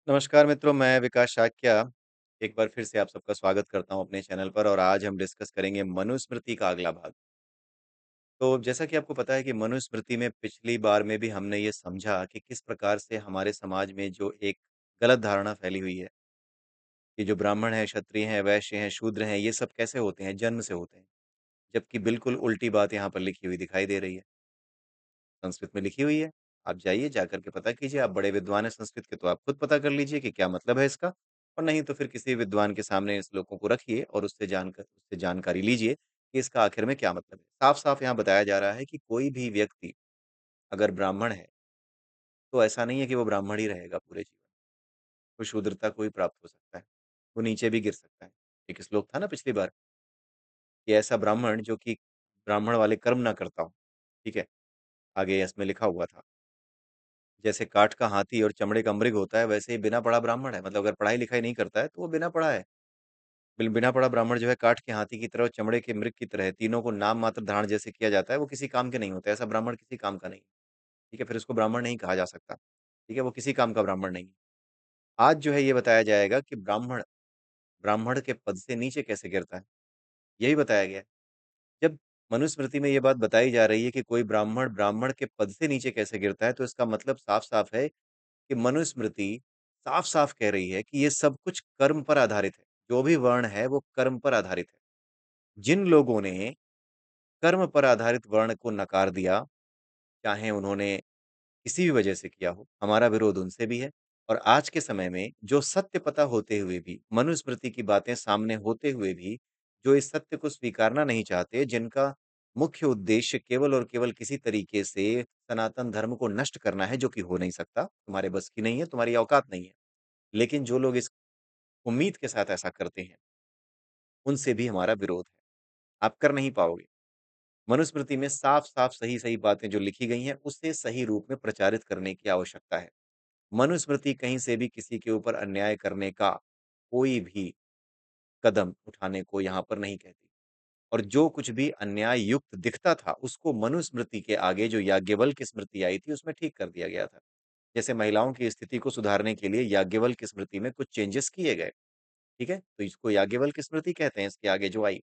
नमस्कार मित्रों, मैं विकास शाक्या एक बार फिर से आप सबका स्वागत करता हूं अपने चैनल पर और आज हम डिस्कस करेंगे मनुस्मृति का अगला भाग। तो जैसा कि आपको पता है कि मनुस्मृति में पिछली बार में भी हमने ये समझा कि किस प्रकार से हमारे समाज में जो एक गलत धारणा फैली हुई है कि जो ब्राह्मण हैं, क्षत्रिय हैं, वैश्य हैं, शूद्र हैं, ये सब कैसे होते हैं, जन्म से होते हैं। जबकि बिल्कुल उल्टी बात यहाँ पर लिखी हुई दिखाई दे रही है। संस्कृत में लिखी हुई है। आप जाइए, जाकर के पता कीजिए, आप बड़े विद्वान हैं संस्कृत के, तो आप खुद पता कर लीजिए कि क्या मतलब है इसका। और नहीं तो फिर किसी विद्वान के सामने इस श्लोकों को रखिए और उससे जानकारी लीजिए कि इसका आखिर में क्या मतलब है। साफ-साफ यहाँ बताया जा रहा है कि कोई भी व्यक्ति अगर ब्राह्मण है, तो ऐसा नहीं है कि वो ब्राह्मण ही रहेगा पूरे जीवन। वो शूद्रता को भी प्राप्त हो सकता है, वो नीचे भी गिर सकता है। एक श्लोक था ना पिछली बार कि ऐसा ब्राह्मण जो कि ब्राह्मण वाले कर्म ना करता हो, ठीक है? आगे इसमें लिखा हुआ था। जैसे काठ का हाथी और चमड़े का मृग होता है, वैसे ही बिना पढ़ा ब्राह्मण है। मतलब अगर पढ़ाई-लिखाई नहीं करता है, तो वो बिना पढ़ा है। बिना पढ़ा ब्राह्मण जो है काठ के हाथी की तरह और चमड़े के मृग की तरह है। तीनों को नाम मात्र धारण जैसे किया जाता है, वो किसी काम के नहीं होते। ऐसा ब्राह्मण किसी काम का नहीं है। ठीक है? फिर उसको ब्राह्मण नहीं कहा जा सकता। ठीक है? वो किसी काम का ब्राह्मण नहीं है। आज जो है ये बताया जाएगा कि ब्राह्मण, ब्राह्मण के पद से नीचे कैसे गिरता है, यही बताया गया है। जब मनुस्मृति में ये बात बताई जा रही है कि कोई ब्राह्मण, ब्राह्मण के पद से नीचे कैसे गिरता है, तो इसका मतलब साफ-साफ है कि मनुस्मृति साफ-साफ कह रही है कि ये सब कुछ कर्म पर आधारित है। जो भी वर्ण है वो कर्म पर आधारित है। जिन लोगों ने कर्म पर आधारित वर्ण को नकार दिया, चाहे उन्होंने किसी भी वजह से किया हो, हमारा विरोध उनसे भी है। और आज के समय में जो सत्य पता होते हुए भी, मनुस्मृति की बातें सामने होते हुए भी, जो इस सत्य को स्वीकारना नहीं चाहते, जिनका मुख्य उद्देश्य केवल और केवल किसी तरीके से सनातन धर्म को नष्ट करना है, जो कि हो नहीं सकता, तुम्हारे बस की नहीं है, तुम्हारी औकात नहीं है। लेकिन जो लोग इस उम्मीद के साथ ऐसा करते हैं, उनसे भी हमारा विरोध है। आप कर नहीं पाओगे। मनुस्मृति में साफ-साफ, सही-सही बातें जो लिखी गई हैं, उसे सही रूप में प्रचारित करने की आवश्यकता है। मनुस्मृति कहीं से भी किसी के ऊपर अन्याय करने का कोई भी कदम उठाने को यहाँ पर नहीं कहती। और जो कुछ भी अन्याय युक्त दिखता था, उसको मनुस्मृति के आगे जो याज्ञवल्क्य स्मृति आई थी, उसमें ठीक कर दिया गया था। जैसे महिलाओं की स्थिति को सुधारने के लिए याज्ञवल्क्य स्मृति में कुछ चेंजेस किए गए, ठीक है? तो इसको याज्ञवल्क्य स्मृति कहते हैं, इसके आगे जो आई।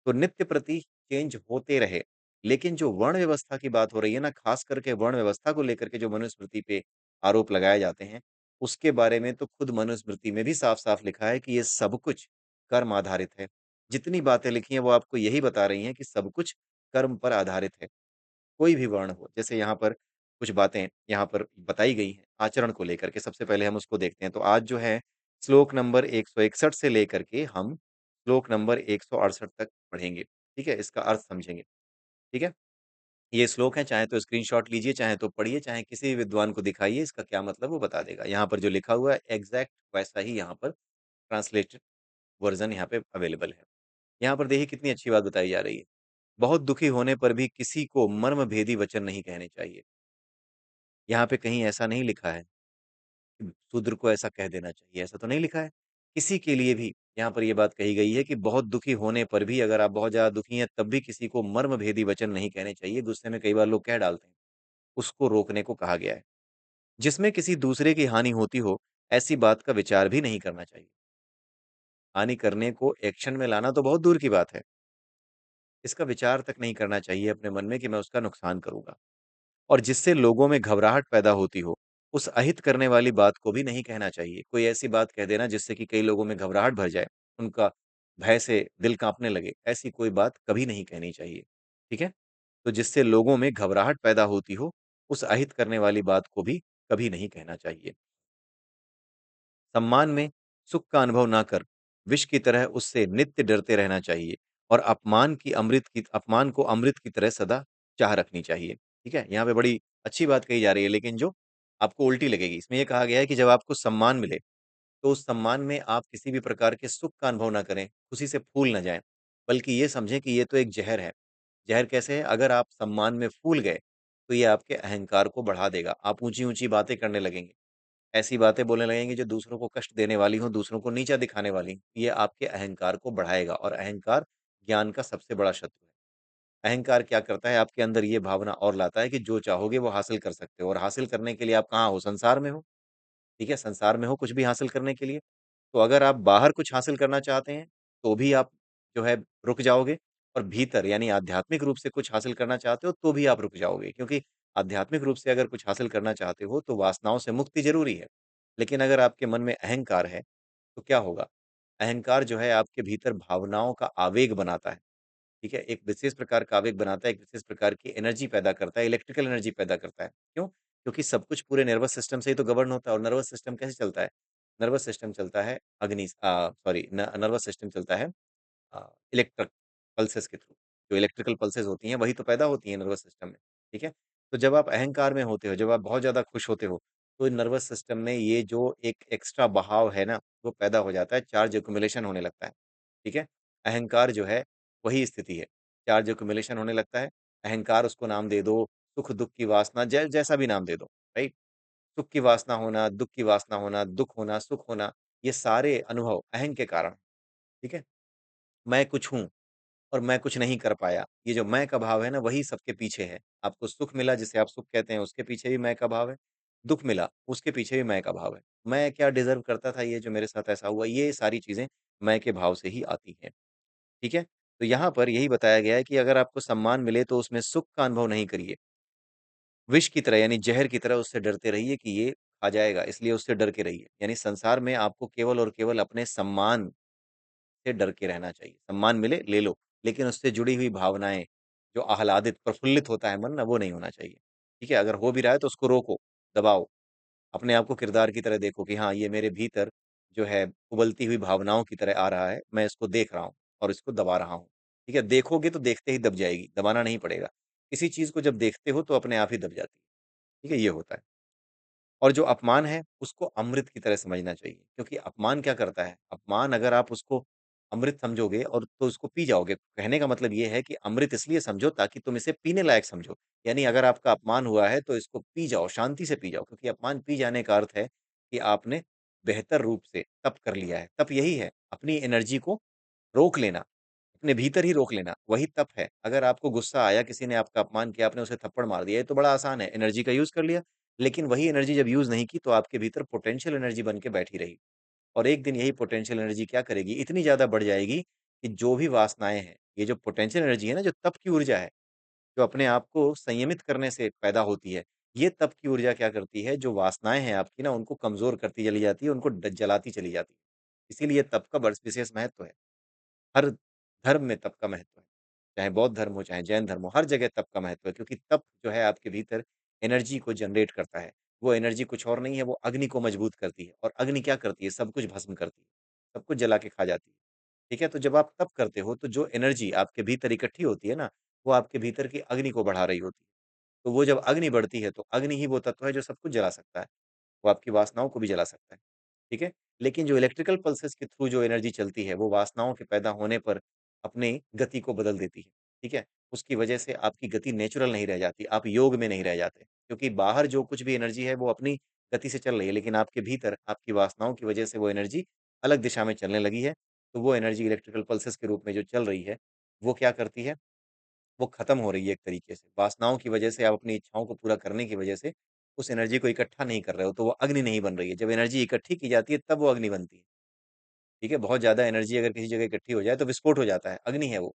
तो नित्य प्रति चेंज होते रहे। लेकिन जो वर्ण व्यवस्था की बात हो रही है ना, ख़ास करके वर्ण व्यवस्था को लेकर के जो मनुस्मृति पे आरोप लगाए जाते हैं, उसके बारे में तो खुद मनुस्मृति में भी साफ-साफ लिखा है कि ये सब कुछ कर्म आधारित है। जितनी बातें लिखी हैं वो आपको यही बता रही हैं कि सब कुछ कर्म पर आधारित है। कोई भी वर्ण हो, जैसे यहाँ पर कुछ बातें यहाँ पर बताई गई हैं आचरण को लेकर के, सबसे पहले हम उसको देखते हैं। तो आज जो है श्लोक नंबर 161 से लेकर के हम श्लोक नंबर 168 तक पढ़ेंगे, ठीक है? इसका अर्थ समझेंगे, ठीक है? ये श्लोक हैं, चाहे तो स्क्रीनशॉट लीजिए, चाहे तो पढ़िए, चाहे किसी भी विद्वान को दिखाइए, इसका क्या मतलब वो बता देगा। यहाँ पर जो लिखा हुआ है एग्ज़ैक्ट वैसा ही यहाँ पर ट्रांसलेटेड वर्ज़न यहाँ पे अवेलेबल है। यहाँ पर देखिए कितनी अच्छी बात बताई जा रही है। बहुत दुखी होने पर भी किसी को मर्मभेदी वचन नहीं कहने चाहिए। यहाँ पे कहीं ऐसा नहीं लिखा है कि शूद्र को ऐसा कह देना चाहिए, ऐसा तो नहीं लिखा है। किसी के लिए भी यहाँ पर ये बात कही गई है कि बहुत दुखी होने पर भी, अगर आप बहुत ज़्यादा दुखी हैं, तब भी किसी को मर्मभेदी वचन नहीं कहने चाहिए। गुस्से में कई बार लोग कह डालते हैं, उसको रोकने को कहा गया है। जिसमें किसी दूसरे की हानि होती हो, ऐसी बात का विचार भी नहीं करना चाहिए। हानि करने को एक्शन में लाना तो बहुत दूर की बात है। इसका विचार तक नहीं करना चाहिए अपने मन में कि मैं उसका नुकसान करूँगा। और जिससे लोगों में घबराहट पैदा होती हो, उस अहित करने वाली बात को भी नहीं कहना चाहिए। कोई ऐसी बात कह देना जिससे कि कई लोगों में घबराहट भर जाए, उनका भय से दिल काँपने लगे, ऐसी कोई बात कभी नहीं कहनी चाहिए। ठीक है? तो जिससे लोगों में घबराहट पैदा होती हो, उस अहित करने वाली बात को भी कभी नहीं कहना चाहिए। सम्मान में सुख का अनुभव ना कर, विष की तरह उससे नित्य डरते रहना चाहिए और अपमान को अमृत की तरह सदा चाह रखनी चाहिए। ठीक है? यहाँ पे बड़ी अच्छी बात कही जा रही है, लेकिन जो आपको उल्टी लगेगी। इसमें ये कहा गया है कि जब आपको सम्मान मिले, तो उस सम्मान में आप किसी भी प्रकार के सुख का अनुभव ना करें, खुशी से फूल ना जाएँ, बल्कि ये समझें कि ये तो एक ज़हर है। ज़हर कैसे है? अगर आप सम्मान में फूल गए, तो ये आपके अहंकार को बढ़ा देगा। आप ऊँची-ऊँची बातें करने लगेंगे। ऐसी बातें बोलने लगेंगे जो दूसरों को कष्ट देने वाली हों, दूसरों को नीचा दिखाने वाली हों। ये आपके अहंकार को बढ़ाएगा और अहंकार ज्ञान का सबसे बड़ा शत्रु है। अहंकार क्या करता है? आपके अंदर ये भावना और लाता है कि जो चाहोगे वो हासिल कर सकते हो और हासिल करने के लिए आप कहाँ हो? संसार में हो। ठीक है? संसार में हो कुछ भी हासिल करने के लिए। तो अगर आप बाहर कुछ हासिल करना चाहते हैं, तो भी आप जो है रुक जाओगे और भीतर यानी आध्यात्मिक रूप से कुछ हासिल करना चाहते हो, तो भी आप रुक जाओगे। क्योंकि आध्यात्मिक रूप से अगर कुछ हासिल करना चाहते हो, तो वासनाओं से मुक्ति ज़रूरी है। लेकिन अगर आपके मन में अहंकार है, तो क्या होगा? अहंकार जो है आपके भीतर भावनाओं का आवेग बनाता है, ठीक है? एक विशेष प्रकार का आवेग बनाता है, एक विशेष प्रकार की एनर्जी पैदा करता है, इलेक्ट्रिकल एनर्जी पैदा करता है। क्यों? क्योंकि सब कुछ पूरे नर्वस सिस्टम से ही तो गवर्न होता है और नर्वस सिस्टम कैसे चलता है? नर्वस सिस्टम चलता है सॉरी न नर्वस सिस्टम चलता है इलेक्ट्रिक पल्सेस के थ्रू। जो इलेक्ट्रिकल पल्सेस होती हैं, वही तो पैदा होती हैं नर्वस सिस्टम में, ठीक है? तो जब आप अहंकार में होते हो, जब आप बहुत ज़्यादा खुश होते हो, तो नर्वस सिस्टम में ये जो एक एक्स्ट्रा बहाव है ना, वो पैदा हो जाता है, चार्ज एक्युमुलेशन होने लगता है, ठीक है? अहंकार जो है, वही स्थिति है, चार्ज एक्युमुलेशन होने लगता है, अहंकार उसको नाम दे दो, सुख-दुःख की वासना जैसा भी नाम दे दो, राइट? सुख की वासना होना, दुःख की वासना होना, दुःख होना, सुख होना, ये सारे अनुभव अहं के कारण, ठीक है? मैं कुछ हूँ और मैं कुछ नहीं कर पाया। ये जो मैं का भाव है ना, वही सबके पीछे है। आपको सुख मिला जिसे आप सुख कहते हैं, उसके पीछे भी मैं का भाव है। दुःख मिला, उसके पीछे भी मैं का भाव है। मैं क्या डिज़र्व करता था, ये जो मेरे साथ ऐसा हुआ, ये सारी चीज़ें मैं के भाव से ही आती हैं। ठीक है? तो यहाँ पर यही बताया गया है कि अगर आपको सम्मान मिले तो उसमें सुख का अनुभव नहीं करिए। विष की तरह यानी ज़हर की तरह उससे डरते रहिए कि ये खा जाएगा, इसलिए उससे डर के रहिए। यानी संसार में आपको केवल और केवल अपने सम्मान से डर के रहना चाहिए। सम्मान मिले, ले लो, लेकिन उससे जुड़ी हुई भावनाएँ, जो आह्लादित, प्रफुल्लित होता है मन ना, वो नहीं होना चाहिए। ठीक है? अगर हो भी रहा है तो उसको रोको, दबाओ। अपने आप को किरदार की तरह देखो कि हाँ, ये मेरे भीतर जो है उबलती हुई भावनाओं की तरह आ रहा है, मैं इसको देख रहा हूँ और इसको दबा रहा हूँ। ठीक है? देखोगे तो देखते ही दब जाएगी, दबाना नहीं पड़ेगा। किसी चीज़ को जब देखते हो तो अपने आप ही दब जाती है। ठीक है? ये होता है। और जो अपमान है, उसको अमृत की तरह समझना चाहिए, क्योंकि अपमान क्या करता है? अपमान अगर आप उसको अमृत समझोगे और तो उसको पी जाओगे। कहने का मतलब ये है कि अमृत इसलिए समझो ताकि तुम इसे पीने लायक समझो। यानी अगर आपका अपमान हुआ है तो इसको पी जाओ, शांति से पी जाओ, क्योंकि अपमान पी जाने का अर्थ है कि आपने बेहतर रूप से तप कर लिया है। तप यही है, अपनी एनर्जी को रोक लेना, अपने भीतर ही रोक लेना, वही तप है। अगर आपको गुस्सा आया, किसी ने आपका अपमान किया, आपने उसे थप्पड़ मार दिया, ये तो बड़ा आसान है, एनर्जी का यूज़ कर लिया। लेकिन वही एनर्जी जब यूज़ नहीं की, तो आपके भीतर पोटेंशियल एनर्जी बन के बैठी रही और एक दिन यही पोटेंशियल एनर्जी क्या करेगी, इतनी ज़्यादा बढ़ जाएगी कि जो भी वासनाएँ हैं, ये जो पोटेंशियल एनर्जी है ना, जो तप की ऊर्जा है, जो अपने आप को संयमित करने से पैदा होती है, ये तप की ऊर्जा क्या करती है, जो वासनाएँ हैं आपकी ना, उनको कमज़ोर करती चली जाती है, उनको जलाती चली जाती है। इसीलिए तप का बड़ विशेष महत्व है। हर धर्म में तप का महत्व है। चाहे बौद्ध धर्म हो, चाहे जैन धर्म हो, हर जगह तप का महत्व है, क्योंकि तप जो है आपके भीतर एनर्जी को जनरेट करता है। वो एनर्जी कुछ और नहीं है, वो अग्नि को मजबूत करती है और अग्नि क्या करती है? सब कुछ भस्म करती है, सब कुछ जला के खा जाती है। ठीक है? तो जब आप तप करते हो, तो जो एनर्जी आपके भीतर इकट्ठी होती है ना, वो आपके भीतर की अग्नि को बढ़ा रही होती है। तो वो जब अग्नि बढ़ती है, तो अग्नि ही वो तत्व है जो सब कुछ जला सकता है। वो आपकी वासनाओं को भी जला सकता है। ठीक है? लेकिन जो इलेक्ट्रिकल पल्सेस के थ्रू जो एनर्जी चलती है, वो वासनाओं के पैदा होने पर अपनी गति को बदल देती है। ठीक है? उसकी वजह से आपकी गति नेचुरल नहीं रह जाती, आप योग में नहीं रह जाते। क्योंकि बाहर जो कुछ भी एनर्जी है, वो अपनी गति से चल रही है, लेकिन आपके भीतर आपकी वासनाओं की वजह से वो एनर्जी अलग दिशा में चलने लगी है। तो वो एनर्जी इलेक्ट्रिकल पल्सेस के रूप में जो चल रही है, वो क्या करती है? वो खत्म हो रही है एक तरीके से। वासनाओं की वजह से आप अपनी इच्छाओं को पूरा करने की वजह से उस एनर्जी को इकट्ठा नहीं कर रहे हो, तो वो अग्नि नहीं बन रही है। जब एनर्जी इकट्ठी की जाती है, तब वो अग्नि बनती है। ठीक है? बहुत ज़्यादा एनर्जी अगर किसी जगह इकट्ठी हो जाए, तो विस्फोट हो जाता है, अग्नि है वो।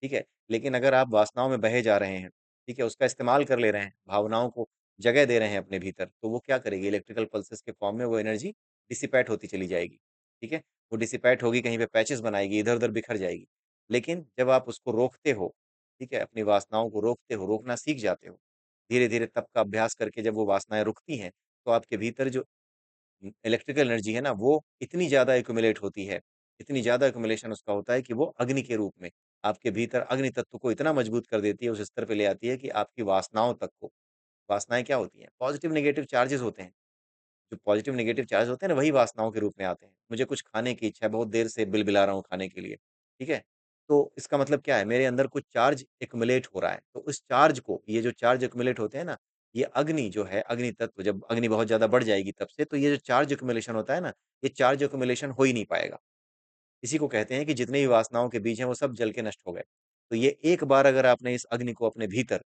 ठीक है? लेकिन अगर आप वासनाओं में बहे जा रहे हैं, ठीक है? उसका इस्तेमाल कर ले रहे हैं, भावनाओं को जगह दे रहे हैं अपने भीतर, तो वो क्या करेगी? इलेक्ट्रिकल पल्सेस के फॉर्म में वो एनर्जी डिसिपेट होती चली जाएगी। ठीक है? वो डिसिपेट होगी, कहीं पे पैचेज़ बनाएगी, इधर-उधर बिखर जाएगी। लेकिन जब आप उसको रोकते हो, ठीक है? अपनी वासनाओं को रोकते हो, रोकना सीख जाते हो। धीरे-धीरे तप का अभ्यास करके जब वो वासनाएँ रुकती हैं, तो आपके भीतर जो इलेक्ट्रिकल एनर्जी है ना, वो इतनी ज़्यादा एक्युमुलेट होती है, इतनी ज़्यादा एक्युमुलेशन उसका होता है कि वो अग्नि के रूप में आपके भीतर अग्नि तत्व को इतना मजबूत कर देती है, उस स्तर पे ले आती है कि आपकी वासनाओं तक को वासनाएँ क्या होती हैं? पॉज़िटिव नेगेटिव चार्जेज़ होते हैं। जो पॉज़िटिव नेगेटिव चार्ज होते हैं ना, वही वासनाओं के रूप में आते हैं। मुझे कुछ खाने की इच्छा है, बहुत देर से बिलबिला रहा हूँ खाने के लिए, ठीक है? तो इसका मतलब क्या है? मेरे अंदर कुछ चार्ज एक्युमुलेट हो रहा है। तो उस चार्ज को ये जो चार्ज एक्युमुलेट होते हैं ना, ये अग्नि जो है, अग्नि तत्व जब अग्नि बहुत ज़्यादा बढ़ जाएगी तब से, तो ये जो चार्ज एक्युमुलेशन होता है ना, ये चार्ज एक्युमुलेशन हो ही नहीं पाएगा। इसी को कहते हैं कि जितने भी वासनाओं के बीज हैं, वो सब जल के नष्ट हो गए। तो ये एक बार अगर आपने इस अग्नि को अपने भीतर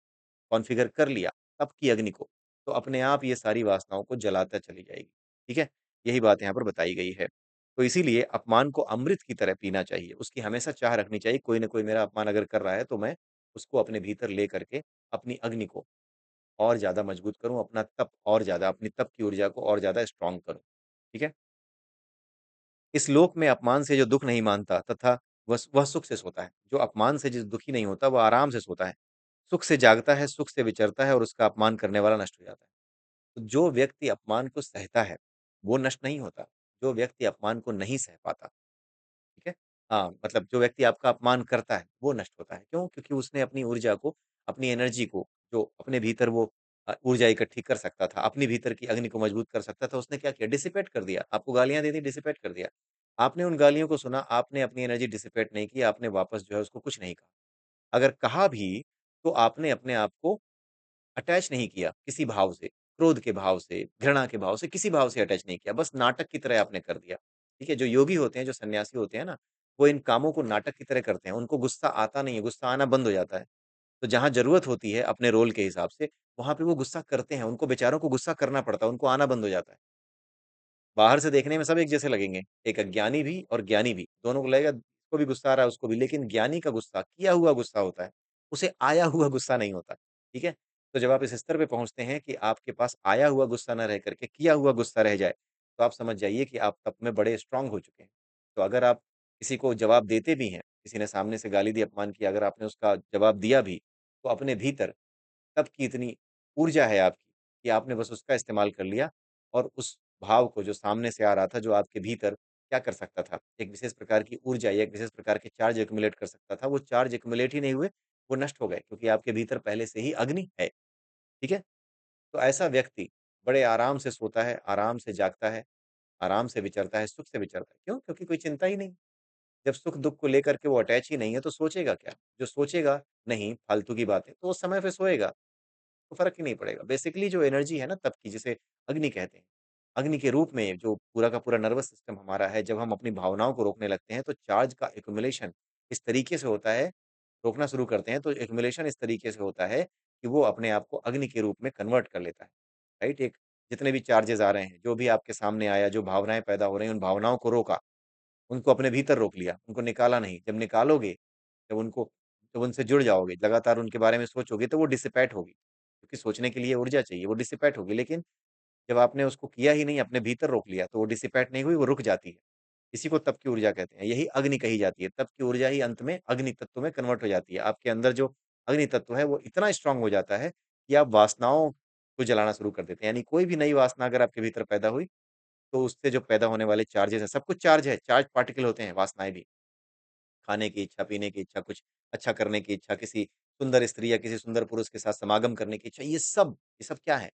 कॉन्फ़िगर कर लिया, तप की अग्नि को, तो अपने आप ये सारी वासनाओं को जलाता चली जाएगी। ठीक है? यही बात यहाँ पर बताई गई है। तो इसीलिए अपमान को अमृत की तरह पीना चाहिए, उसकी हमेशा चाह रखनी चाहिए, कोई न कोई मेरा अपमान अगर कर रहा है, तो मैं उसको अपने भीतर ले करके अपनी अग्नि को और ज़्यादा मजबूत करूँ, अपना तप और ज़्यादा अपनी तप की ऊर्जा को और ज़्यादा स्ट्रॉन्ग करूँ। ठीक है? इस लोक में अपमान से जो दुःख नहीं मानता तथा वह सुख से सोता है। जो अपमान से जिस दुखी नहीं होता, वह आराम से सोता है। सुख से जागता है, सुख से विचरता है और उसका अपमान करने वाला नष्ट हो जाता है। तो जो व्यक्ति अपमान को सहता है, वो नष्ट नहीं होता। जो व्यक्ति अपमान को नहीं सह पाता, ठीक है? हाँ, मतलब जो व्यक्ति आपका अपमान करता है, वो नष्ट होता है। क्यों? क्योंकि उसने अपनी ऊर्जा को, अपनी एनर्जी को, जो अपने भीतर वो ऊर्जा इकट्ठी कर सकता था, अपने भीतर की अग्नि को मजबूत कर सकता था, उसने क्या किया? डिसिपेट कर दिया। आपको गालियाँ दे दी, डिसिपेट कर दिया। आपने उन गालियों को सुना, आपने अपनी एनर्जी डिसिपेट नहीं की, आपने वापस जो है उसको कुछ नहीं कहा। अगर कहा भी, तो आपने अपने आप को अटैच नहीं किया किसी भाव से, क्रोध के भाव से, घृणा के भाव से, किसी भाव से अटैच नहीं किया, बस नाटक की तरह आपने कर दिया। ठीक है? जो योगी होते हैं, जो सन्यासी होते हैं ना, वो इन कामों को नाटक की तरह करते हैं, उनको गुस्सा आता नहीं है, गुस्सा आना बंद हो जाता है। तो जहाँ ज़रूरत होती है अपने रोल के हिसाब से, वहाँ पे वो गुस्सा करते हैं, उनको बेचारों को गुस्सा करना पड़ता है, उनको आना बंद हो जाता है। बाहर से देखने में सब एक जैसे लगेंगे, एक अज्ञानी भी और ज्ञानी भी, दोनों को लगेगा इसको भी गुस्सा आ रहा है, उसको भी, लेकिन ज्ञानी का गुस्सा किया हुआ गुस्सा होता है, उसे आया हुआ गुस्सा नहीं होता, ठीक है? तो जब आप इस स्तर पे पहुँचते हैं कि आपके पास आया हुआ गुस्सा ना रह करके किया हुआ गुस्सा रह जाए, तो आप समझ जाइए कि आप तप में बड़े स्ट्रॉन्ग हो चुके हैं। तो अगर आप किसी को जवाब देते भी हैं, किसी ने सामने से गाली दी, अपमान किया, अगर आपने उसका जवाब दिया भी, तो अपने भीतर तब की इतनी ऊर्जा है आपकी कि आपने बस उसका इस्तेमाल कर लिया और उस भाव को जो सामने से आ रहा था, जो आपके भीतर क्या कर सकता था, एक विशेष प्रकार की ऊर्जा या एक विशेष प्रकार के चार्ज एक्युमुलेट कर सकता था, वो चार्ज एक्युमुलेट ही नहीं हुए, वो नष्ट हो गए क्योंकि आपके भीतर पहले से ही अग्नि है, ठीक है? तो ऐसा व्यक्ति बड़े आराम से सोता है, आराम से जागता है, आराम से विचरता है, सुख से विचरता है। क्यों? क्योंकि कोई चिंता ही नहीं। जब सुख-दुःख को लेकर के वो अटैच ही नहीं है, तो सोचेगा क्या? जो सोचेगा नहीं फालतू की बातें, तो वो समय पे सोएगा। तो फ़र्क ही नहीं पड़ेगा। बेसिकली जो एनर्जी है ना तप की जिसे अग्नि कहते हैं, अग्नि के रूप में जो पूरा का पूरा नर्वस सिस्टम हमारा है, जब हम अपनी भावनाओं को रोकने लगते हैं तो चार्ज का एक्युमुलेशन इस तरीके से होता है, रोकना शुरू करते हैं तो एक्युमुलेशन इस तरीके से होता है कि वो अपने आप को अग्नि के रूप में कन्वर्ट कर लेता है, राइट? एक जितने भी चार्जेज़ आ रहे हैं, जो भी आपके सामने आया, जो भावनाएँ पैदा हो रही हैं, उन भावनाओं को रोका, उनको अपने भीतर रोक लिया, उनको निकाला नहीं। जब निकालोगे, जब उनको जब उनसे जुड़ जाओगे, लगातार उनके बारे में सोचोगे तो वो डिसिपेट होगी। क्योंकि सोचने के लिए ऊर्जा चाहिए, वो डिसिपेट होगी। लेकिन जब आपने उसको किया ही नहीं, अपने भीतर रोक लिया, तो वो डिसिपेट नहीं हुई, वो रुक जाती है। इसी को तप की ऊर्जा कहते हैं, यही अग्नि कही जाती है। तप की ऊर्जा ही अंत में अग्नि तत्व में कन्वर्ट हो जाती है। आपके अंदर जो अग्नि तत्व है, वो इतना स्ट्रॉन्ग हो जाता है कि आप वासनाओं को जलाना शुरू कर देते हैं। यानी कोई भी नई वासना अगर आपके भीतर पैदा हुई, तो उससे जो पैदा होने वाले चार्जेज़ हैं, सब कुछ चार्ज है, चार्ज पार्टिकल होते हैं वासनाएँ भी। खाने की इच्छा, पीने की इच्छा, कुछ अच्छा करने की इच्छा, किसी सुंदर स्त्री या किसी सुंदर पुरुष के साथ समागम करने की इच्छा, ये सब क्या है?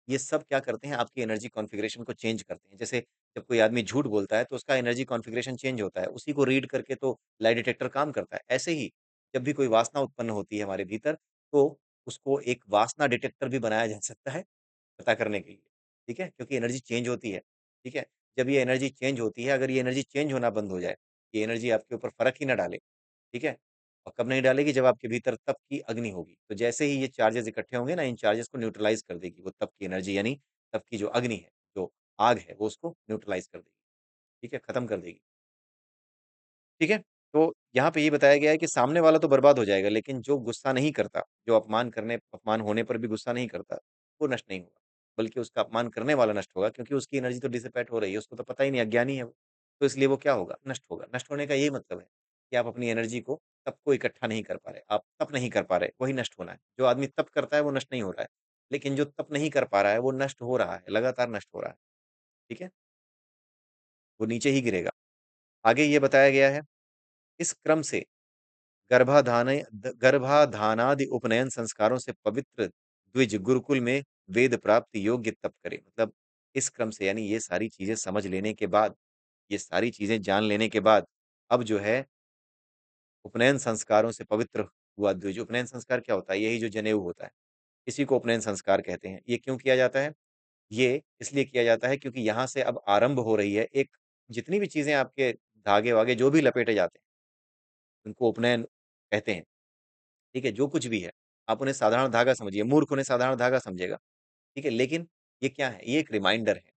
ये सब क्या करते हैं, आपकी एनर्जी कॉन्फ़िगरेशन को चेंज करते हैं। जैसे जब कोई आदमी झूठ बोलता है, तो उसका एनर्जी कॉन्फ़िगरेशन चेंज होता है। उसी को रीड करके तो लाई डिटेक्टर काम करता है। ऐसे ही जब भी कोई वासना उत्पन्न होती है हमारे भीतर, तो उसको एक वासना डिटेक्टर भी बनाया जा सकता है, पता करने के लिए, ठीक है? क्योंकि एनर्जी चेंज होती है, ठीक है? जब ये एनर्जी चेंज होती है, अगर ये एनर्जी चेंज होना बंद हो जाए, ये एनर्जी आपके ऊपर फ़र्क ही ना डाले, ठीक है? और कब नहीं डालेगी जब आपके भीतर तप की अग्नि होगी। तो जैसे ही ये चार्जेज़ इकट्ठे होंगे ना, इन चार्जेज़ को न्यूट्रलाइज़ कर देगी वो तप की एनर्जी यानी तप की जो अग्नि है, जो आग है, वो उसको न्यूट्रलाइज़ कर देगी, ठीक है? खत्म कर देगी, ठीक है? तो यहाँ पे ये बताया गया है कि सामने वाला तो बर्बाद हो जाएगा, लेकिन जो गुस्सा नहीं करता, जो अपमान होने पर भी गुस्सा नहीं करता, वो नष्ट नहीं होगा। बल्कि उसका अपमान करने वाला नष्ट होगा क्योंकि उसकी एनर्जी तो डिसिपेट हो रही है, उसको तो पता ही नहीं, अज्ञानी है वो। तो इसलिए वो क्या होगा? नष्ट होगा। नष्ट होने का यही मतलब है कि आप अपनी एनर्जी को तप को इकट्ठा नहीं कर पा रहे, आप तप नहीं कर पा रहे, वही नष्ट होना है। जो आदमी तप करता है वो नष्ट नहीं हो रहा है, लेकिन जो तप नहीं कर पा रहा है वो नष्ट हो रहा है, लगातार नष्ट हो रहा है, ठीक है? वो नीचे ही गिरेगा। आगे ये बताया गया है, इस क्रम से गर्भाधानादि उपनयन संस्कारों से पवित्र द्विज गुरुकुल में वेद प्राप्ति योग्य तप करे। मतलब इस क्रम से यानी ये सारी चीज़ें समझ लेने के बाद, ये सारी चीज़ें जान लेने के बाद, अब जो है उपनयन संस्कारों से पवित्र हुआ द्विज। उपनयन संस्कार क्या होता है? यही जो जनेऊ होता है, इसी को उपनयन संस्कार कहते हैं। ये क्यों किया जाता है? ये इसलिए किया जाता है क्योंकि यहाँ से अब आरंभ हो रही है एक, जितनी भी चीज़ें आपके धागे-वागे जो भी लपेटे जाते हैं, उनको उपनयन कहते हैं। ठीक है? जो कुछ भी है, आप उन्हें साधारण धागा समझिए, मूर्ख उन्हें साधारण धागा समझेगा, ठीक है? लेकिन ये क्या है? ये एक रिमाइंडर है।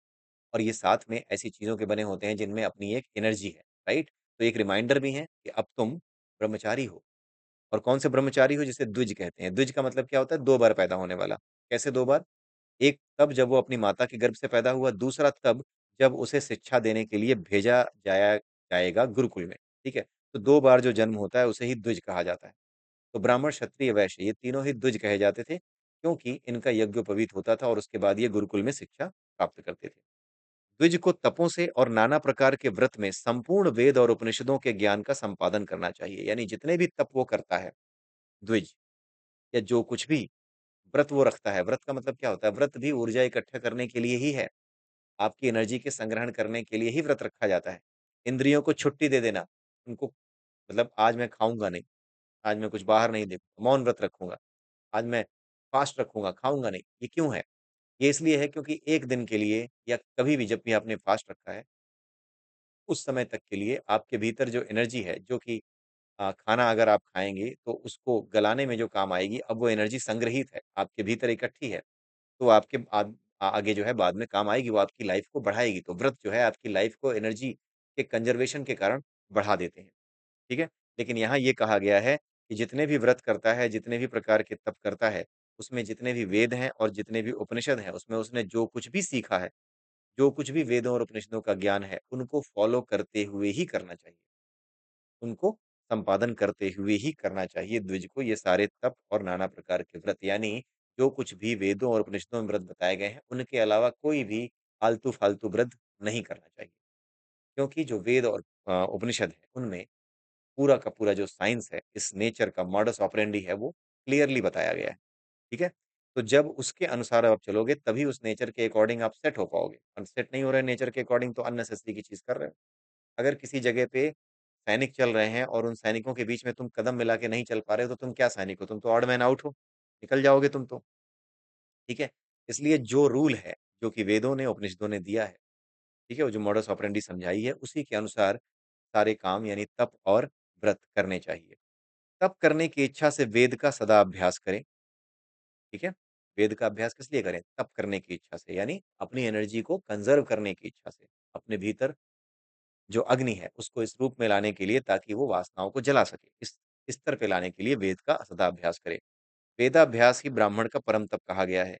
और ये साथ में ऐसी चीज़ों के बने होते हैं जिनमें अपनी एक एनर्जी है, राइट? तो एक रिमाइंडर भी है कि अब तुम ब्रह्मचारी हो। और कौन से ब्रह्मचारी हो? जिसे द्विज कहते हैं। द्विज का मतलब क्या होता है? 2 बार पैदा होने वाला। कैसे 2 बार? एक तब जब वो अपनी माता के गर्भ से पैदा हुआ, दूसरा तब जब उसे शिक्षा देने के लिए भेजा जाएगा गुरुकुल में, ठीक है? तो 2 बार जो जन्म होता है उसे ही द्विज कहा जाता है। तो ब्राह्मण, क्षत्रिय, वैश्य ये तीनों ही द्विज कहे जाते थे, क्योंकि इनका यज्ञोपवीत होता था और उसके बाद ये गुरुकुल में शिक्षा प्राप्त करते थे। द्विज को तपों से और नाना प्रकार के व्रत में संपूर्ण वेद और उपनिषदों के ज्ञान का संपादन करना चाहिए। यानी जितने भी तप वो करता है, द्विज, या जो कुछ भी व्रत वो रखता है, व्रत का मतलब क्या होता है? व्रत भी ऊर्जा इकट्ठा करने के लिए ही है। आपकी एनर्जी के संग्रहण करने के लिए ही व्रत रखा जाता है। इंद्रियों को छुट्टी दे देना, उनको मतलब आज मैं खाऊँगा नहीं, आज मैं कुछ बाहर नहीं देखूँगा, मौन व्रत रखूँगा, आज मैं फास्ट रखूँगा, खाऊँगा नहीं। ये क्यों है? ये इसलिए है क्योंकि 1 दिन के लिए या कभी भी जब भी आपने फास्ट रखा है, उस समय तक के लिए आपके भीतर जो एनर्जी है, जो कि खाना अगर आप खाएँगे तो उसको गलाने में जो काम आएगी, अब वो एनर्जी संग्रहित है, आपके भीतर इकट्ठी है। तो आपके आगे जो है बाद में काम आएगी, वो आपकी लाइफ को बढ़ाएगी। तो व्रत जो है आपकी लाइफ को एनर्जी के कंज़र्वेशन के कारण बढ़ा देते हैं, ठीक है? लेकिन यहाँ ये कहा गया है कि जितने भी व्रत करता है, जितने भी प्रकार के तप करता है, उसमें जितने भी वेद हैं और जितने भी उपनिषद हैं, उसमें उसने जो कुछ भी सीखा है, जो कुछ भी वेदों और उपनिषदों का ज्ञान है, उनको फ़ॉलो करते हुए ही करना चाहिए। उनको संपादन करते हुए ही करना चाहिए द्विज को ये सारे तप और नाना प्रकार के व्रत। यानी जो कुछ भी वेदों और उपनिषदों में व्रत बताए गए हैं, उनके अलावा कोई भी आलतू-फालतू व्रत नहीं करना चाहिए। क्योंकि जो वेद और उपनिषद है, उनमें पूरा का पूरा जो साइंस है, इस नेचर का मॉडस ऑपरेंडी है, वो क्लियरली बताया गया है। ठीक है? तो जब उसके अनुसार आप चलोगे, तभी उस नेचर के अकॉर्डिंग आप सेट हो पाओगे। और सेट नहीं हो रहे नेचर के अकॉर्डिंग तो अननेसेसरी की चीज़ कर रहे हो। अगर किसी जगह पे सैनिक चल रहे हैं और उन सैनिकों के बीच में तुम कदम मिला के नहीं चल पा रहे हो, तो तुम क्या सैनिक हो? तुम तो ऑड मैन आउट हो, निकल जाओगे तुम तो, ठीक है? इसलिए जो रूल है, जो कि वेदों ने, उपनिषदों ने दिया है, ठीक है? वो जो मॉडस ऑपरेंडी समझाई है, उसी के अनुसार सारे काम यानी तप और व्रत करने चाहिए। तप करने की इच्छा से वेद का सदा अभ्यास करें, ठीक है? वेद का अभ्यास किस लिए करें? तप करने की इच्छा से, यानी अपनी एनर्जी को कंज़र्व करने की इच्छा से, अपने भीतर जो अग्नि है, उसको इस रूप में लाने के लिए ताकि वो वासनाओं को जला सके। इस स्तर पे लाने के लिए वेद का सदा अभ्यास करे। वेदाभ्यास ही ब्राह्मण का परम तप कहा गया है।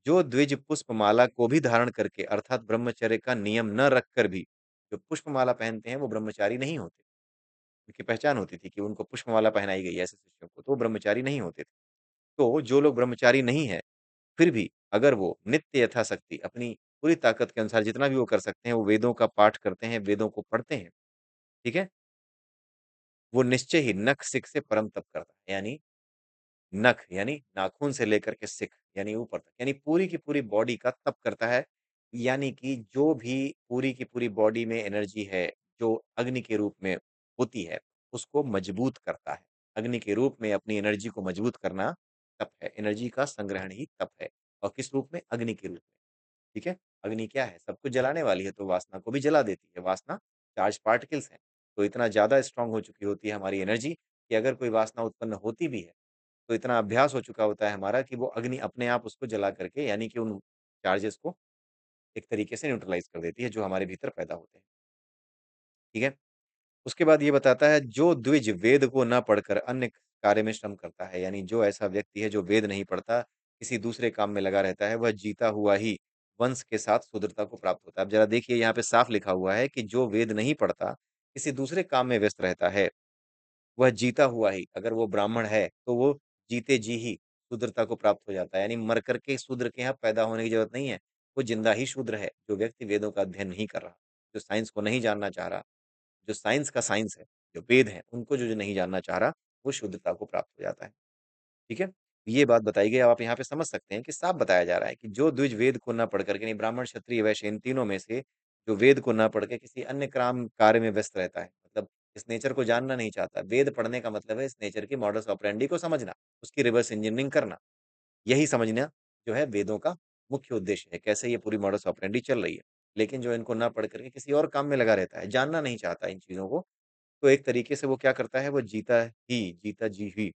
जो द्विज पुष्पमाला को भी धारण करके अर्थात ब्रह्मचर्य का नियम न रखकर भी जो पुष्पमाला पहनते हैं, वो ब्रह्मचारी नहीं होते। उनकी पहचान होती थी कि उनको पुष्पमाला पहनाई गई है ऐसे शिष्यों को, तो वो ब्रह्मचारी नहीं होते थे। तो जो लोग ब्रह्मचारी नहीं हैं, फिर भी अगर वो नित्य यथाशक्ति अपनी पूरी ताकत के अनुसार जितना भी वो कर सकते हैं, वो वेदों का पाठ करते हैं, वेदों को पढ़ते हैं, ठीक है? वो निश्चय ही नख शिख से परम तप करता है। यानी नख यानी नाखून से लेकर के सिख यानी ऊपर तक, यानी पूरी की पूरी बॉडी का तप करता है। यानी कि जो भी पूरी की पूरी बॉडी में एनर्जी है, जो अग्नि के रूप में होती है, उसको मजबूत करता है। अग्नि के रूप में अपनी एनर्जी को मजबूत करना तप है। एनर्जी का संग्रहण ही तप है। और किस रूप में? अग्नि के रूप में। ठीक है? अग्नि क्या है? सब कुछ जलाने वाली है, तो वासना को भी जला देती है। वासना चार्ज पार्टिकल्स हैं, तो इतना ज़्यादा स्ट्रॉन्ग हो चुकी होती है हमारी एनर्जी कि अगर कोई वासना उत्पन्न होती भी है, तो इतना अभ्यास हो चुका होता है हमारा कि वो अग्नि अपने आप उसको जला करके यानी कि उन चार्जेस को एक तरीके से न्यूट्रलाइज़ कर देती है, जो हमारे भीतर पैदा होते हैं। ठीक है? उसके बाद ये बताता है जो द्विज वेद को ना पढ़कर अन्य कार्य में श्रम करता है, यानी जो ऐसा व्यक्ति है जो वेद नहीं पढ़ता, किसी दूसरे काम में लगा रहता है, वह जीता हुआ ही वंश के साथ शूद्रता को प्राप्त होता है। अब ज़रा देखिए यहाँ पे साफ लिखा हुआ है कि जो वेद नहीं पढ़ता, किसी दूसरे काम में व्यस्त रहता है, वह जीता हुआ ही अगर वो ब्राह्मण है, तो वो जीते जी ही शूद्रता को प्राप्त हो जाता है। यानी मर कर के शूद्र के यहाँ पैदा होने की ज़रूरत नहीं है, वो ज़िंदा ही शूद्र है, जो व्यक्ति वेदों का अध्ययन नहीं कर रहा, जो साइंस को नहीं जानना चाह रहा। जो साइंस का साइंस है, जो वेद हैं, उनको जो नहीं जानना चाह रहा, वो शुद्धता को प्राप्त हो जाता है। ठीक है? ये बात बताई गई, अब आप यहाँ पे समझ सकते हैं कि साफ बताया जा रहा है कि जो द्विज वेद को ना पढ़ कर के, यानी ब्राह्मण, क्षत्रिय, वैश्य इन तीनों में से जो वेद को ना पढ़ के किसी अन्य काम कार्य में व्यस्त रहता है, मतलब इस नेचर को जानना नहीं चाहता। वेद पढ़ने का मतलब है इस नेचर की मॉडस ऑपरेंडी को समझना, उसकी रिवर्स इंजीनियरिंग करना। यही समझना जो है वेदों का मुख्य उद्देश्य है, कैसे ये पूरी मॉडस ऑपरेंडी चल रही है। लेकिन जो इनको ना पढ़ कर के किसी और काम में लगा रहता है, जानना नहीं चाहता इन चीज़ों को, तो एक तरीके से वो क्या करता है, वो जीता जी ही,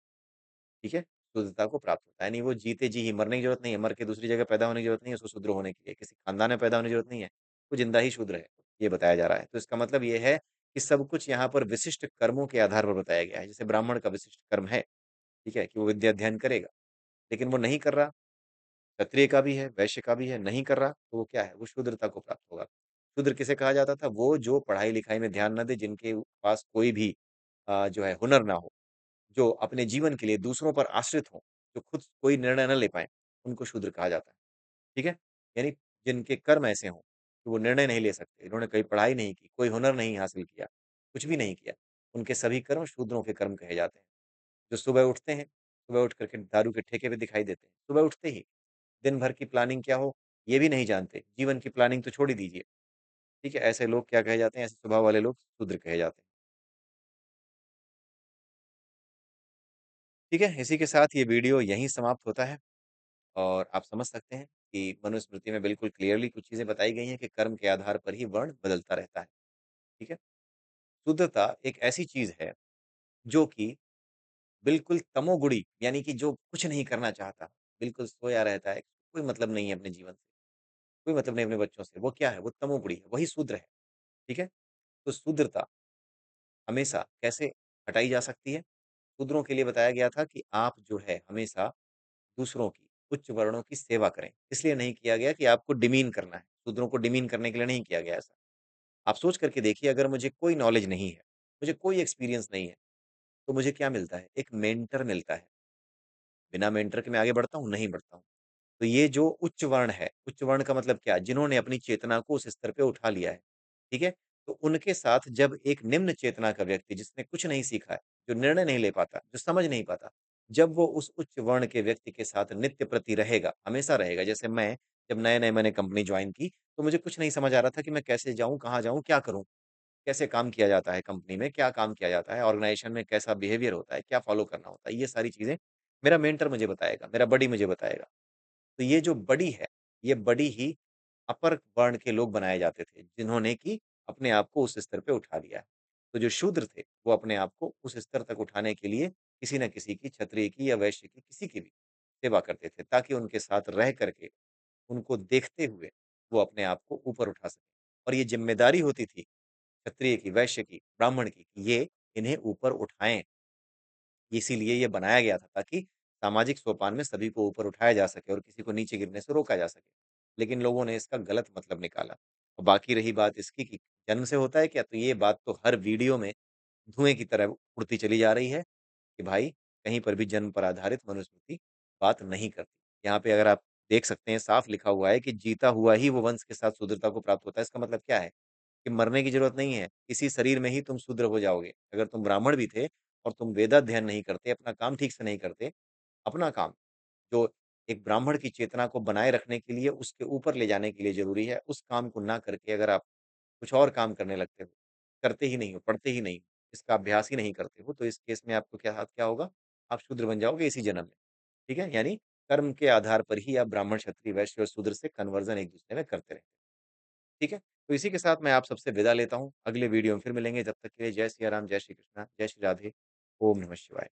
ठीक है? शुद्धता को प्राप्त होता है। यानी वो जीते जी ही, मरने की ज़रूरत नहीं है, मर के दूसरी जगह पैदा होने की ज़रूरत नहीं है उसको शूद्र होने के लिए, किसी खानदान में पैदा होने की ज़रूरत नहीं है। वो ज़िंदा ही शूद्र है, ये बताया जा रहा है। तो इसका मतलब ये है कि सब कुछ यहाँ पर विशिष्ट कर्मों के आधार पर बताया गया है। जैसे ब्राह्मण का विशिष्ट कर्म है, ठीक है? कि वो विद्या अध्ययन करेगा, लेकिन वो नहीं कर रहा, क्षत्रिय का भी है, वैश्य का भी है, नहीं कर रहा, तो वो क्या है? वो शूद्रता को प्राप्त होगा। शूद्र किसे कहा जाता था? वो जो पढ़ाई-लिखाई में ध्यान ना दे, जिनके पास कोई भी जो है हुनर ना हो, जो अपने जीवन के लिए दूसरों पर आश्रित हों, जो खुद कोई निर्णय ना ले पाएँ, उनको शूद्र कहा जाता है। ठीक है? यानी जिनके कर्म ऐसे हों, कि वो निर्णय नहीं ले सकते, इन्होंने कहीं पढ़ाई नहीं की, कोई हुनर नहीं हासिल किया, कुछ भी नहीं किया, उनके सभी कर्म शूद्रों के कर्म कहे जाते हैं। जो सुबह उठते हैं, सुबह उठ कर के दारू के ठेके पे दिखाई देते हैं। सुबह उठते ही दिन भर की प्लानिंग क्या हो, ये भी नहीं जानते, जीवन की प्लानिंग तो छोड़ ही दीजिए। ठीक है? ऐसे लोग क्या कहे जाते हैं, ऐसे स्वभाव वाले लोग शूद्र कहे जाते हैं। ठीक है? इसी के साथ ये वीडियो यहीं समाप्त होता है और आप समझ सकते हैं कि मनुस्मृति में बिल्कुल क्लियरली कुछ चीज़ें बताई गई हैं कि कर्म के आधार पर ही वर्ण बदलता रहता है। ठीक है? शुद्धता एक ऐसी चीज़ है, जो कि बिल्कुल तमोगुणी यानी कि जो कुछ नहीं करना चाहता, बिल्कुल सोया रहता है, कोई मतलब नहीं है अपने जीवन से, कोई मतलब नहीं अपने बच्चों से, वो क्या है? वो तमोगुणी है, वही शूद्र है। ठीक है? तो शूद्रता हमेशा कैसे हटाई जा सकती है? शूद्रों के लिए बताया गया था कि आप जो है हमेशा दूसरों की, उच्च वर्णों की सेवा करें। इसलिए नहीं किया गया कि आपको डिमीन करना है, शूद्रों को डिमीन करने के लिए नहीं किया गया ऐसा। आप सोच करके देखिए अगर मुझे कोई नॉलेज नहीं है, मुझे कोई एक्सपीरियंस नहीं है, तो मुझे क्या मिलता है? एक मेंटर मिलता है। बिना मेंटर के मैं आगे बढ़ता हूँ? नहीं बढ़ता हूँ। तो ये जो उच्च वर्ण है, उच्च वर्ण का मतलब क्या? जिन्होंने अपनी चेतना को उस स्तर पे उठा लिया है, ठीक है? तो उनके साथ जब एक निम्न चेतना का व्यक्ति जिसने कुछ नहीं सीखा है, जो निर्णय नहीं ले पाता, जो समझ नहीं पाता, जब वो उस उच्च वर्ण के व्यक्ति के साथ नित्य प्रति रहेगा, हमेशा रहेगा, जैसे मैं जब नए-नए मैंने कंपनी जॉइन की, तो मुझे कुछ नहीं समझ आ रहा था कि मैं कैसे जाऊँ, कहाँ जाऊँ, क्या करूँ? कैसे काम किया जाता है कंपनी में, क्या काम किया जाता है, ऑर्गेनाइजेशन में कैसा बिहेवियर होता है, क्या फॉलो करना होता है, ये सारी चीज़ें मेरा मेंटर मुझे बताएगा, मेरा बडी मुझे बताएगा। तो ये जो बड़ी है, ये बड़ी ही अपर वर्ण के लोग बनाए जाते थे, जिन्होंने कि अपने आप को उस स्तर पे उठा लिया है। तो जो शूद्र थे, वो अपने आप को उस स्तर तक उठाने के लिए किसी न किसी की, क्षत्रिय की या वैश्य की, किसी की भी सेवा करते थे, ताकि उनके साथ रह कर के, उनको देखते हुए, वो अपने आप को ऊपर उठा सकें। और ये ज़िम्मेदारी होती थी क्षत्रिय की, वैश्य की, ब्राह्मण की, कि ये इन्हें ऊपर उठाएँ। इसीलिए ये बनाया गया था ताकि सामाजिक सोपान में सभी को ऊपर उठाया जा सके और किसी को नीचे गिरने से रोका जा सके। लेकिन लोगों ने इसका गलत मतलब निकाला। और बाकी रही बात इसकी कि जन्म से होता है क्या? तो ये बात तो हर वीडियो में धुएँ की तरह उड़ती चली जा रही है कि भाई कहीं पर भी जन्म पर आधारित मनुस्मृति बात नहीं करती। यहाँ पे अगर आप देख सकते हैं साफ लिखा हुआ है कि जीता हुआ ही वो वंश के साथ शूद्रता को प्राप्त होता है। इसका मतलब क्या है? कि मरने की ज़रूरत नहीं है, इसी शरीर में ही तुम शूद्र हो जाओगे। अगर तुम ब्राह्मण भी थे और तुम वेदाध्ययन नहीं करते, अपना काम ठीक से नहीं करते, अपना काम जो एक ब्राह्मण की चेतना को बनाए रखने के लिए, उसके ऊपर ले जाने के लिए ज़रूरी है, उस काम को ना करके अगर आप कुछ और काम करने लगते हो, करते ही नहीं हो, पढ़ते ही नहीं हो, इसका अभ्यास ही नहीं करते हो, तो इस केस में आपको क्या क्या होगा? आप शूद्र बन जाओगे इसी जन्म में, ठीक है? यानी कर्म के आधार पर ही आप ब्राह्मण, क्षत्रिय, वैश्य और शूद्र से कन्वर्ज़न एक-दूसरे में करते रहें। ठीक है? तो इसी के साथ मैं आप सबसे विदा लेता हूँ। अगले वीडियो में फिर मिलेंगे। जब तक के लिए जय सिया राम, जय श्री कृष्णा, जय श्री राधे, ओम नमः शिवाय।